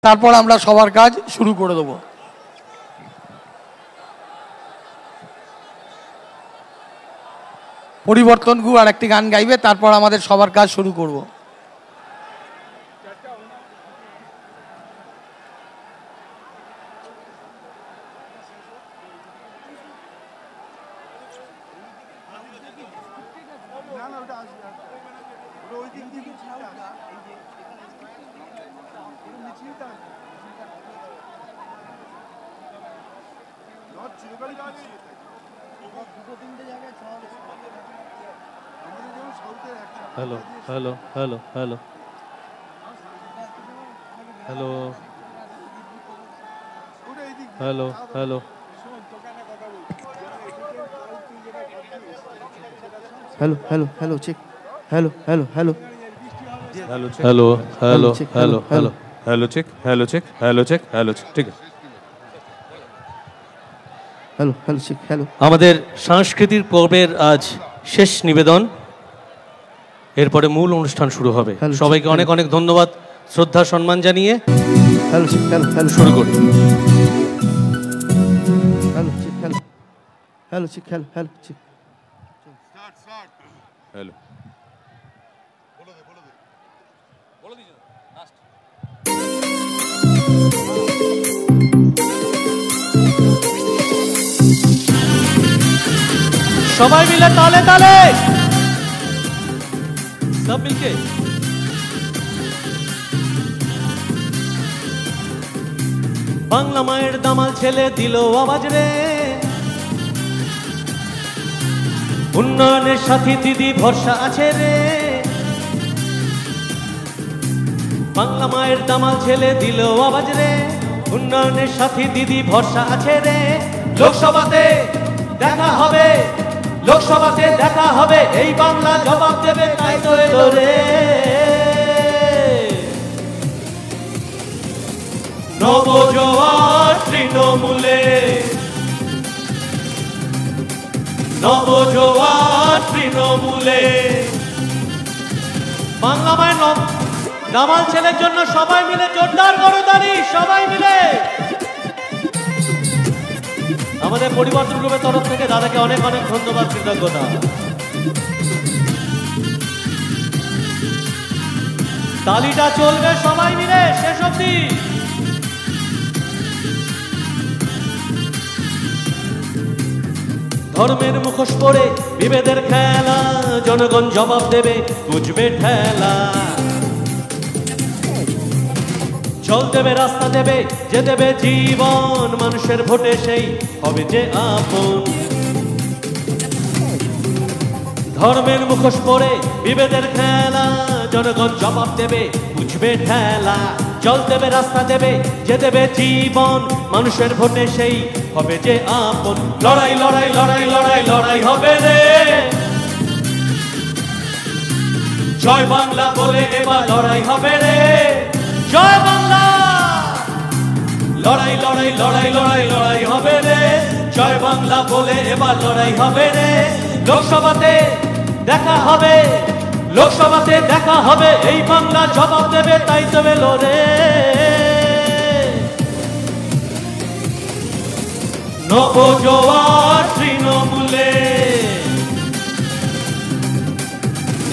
তারপর আমরা সবার কাজ শুরু করে দেবো। পরিবর্তন গু আর একটি গান গাইবে, তারপর আমাদের সবার কাজ শুরু করব। Hello hello hello hello hello hello hello hello hello hello check hello hello hello hello hello hello hello hello check hello check hello check hello check ठीक है हेलो हेलो चेक हेलो আমাদের সাংস্কৃতিক পর্বের আজ শেষ নিবেদন, এরপরে মূল অনুষ্ঠান শুরু হবে। সবাইকে অনেক অনেক ধন্যবাদ, শ্রদ্ধা সম্মান জানিয়ে हेलो चेक हेलो हेलो শুরু করি। Hello check hello hello check hello hello check hello সবাই মিলে তালে তালে সব মিলকে বাংলা মায়ের দামাল ছেলে দিল আওয়াজ রে, উন্নয়নের সাথী দিদি ভরসা আছে রে। বাংলা মায়ের দামাল ছেলে দিল আওয়াজ রে, উন্নয়নের সাথী দিদি ভরসা আছে রে। লোকসভাতে দেখা হবে, লোকসভাতে দেখা হবে, এই বাংলা জবাব দেবে, তাই তো এলো রে। নবজোয়ার তৃণমূলে, নবজোয়ার তৃণমূলে। বাংলা মায়ের দামাল ছেলের জন্য সবাই মিলে জোরদার করতালি, সবাই মিলে। আমাদের পরিবর্তন গ্রুপের তরফ থেকে দাদাকে অনেক অনেক ধন্যবাদ, কৃতজ্ঞতা। তালিটা চলবে সবাই মিলে শেষ অবধি। ধর্মের মুখোশ পরে বিভেদের খেলা, জনগণ জবাব দেবে, বুঝবে ঠেলা। জল দেবে, রাস্তা দেবে, যে দেবে জীবন, মানুষের ভোটে সেই হবে যে আপন। ধর্মের মুখোশ পরে বিভেদের খেলা, জনগণ জবাব দেবে, বুঝবে ঠেলা। জল দেবে, রাস্তা দেবে, যে দেবে জীবন, মানুষের ভোটে সেই হবে যে আপন। লড়াই লড়াই লড়াই লড়াই লড়াই হবে রে, জয় বাংলা বলে এবার লড়াই হবে রে। জয় বাংলা, লড়াই লড়াই লড়াই লড়াই লড়াই হবে রে, জয় বাংলা বলে এবার লড়াই হবে রে। লোকসভাতে দেখা হবে, লোকসভাতে দেখা হবে, এই বাংলা জবাব দেবে, তাই তো এলো রে। নবজোয়ার তৃণমূলে,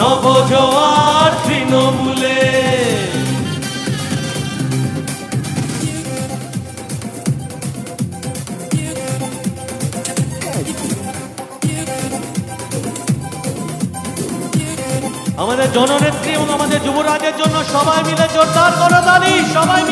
নবজোয়ার তৃণমূলে। আমাদের জননেত্রী এবং আমাদের যুবরাজের জন্য সবাই মিলে জোরদার করতালি, সবাই মিলে।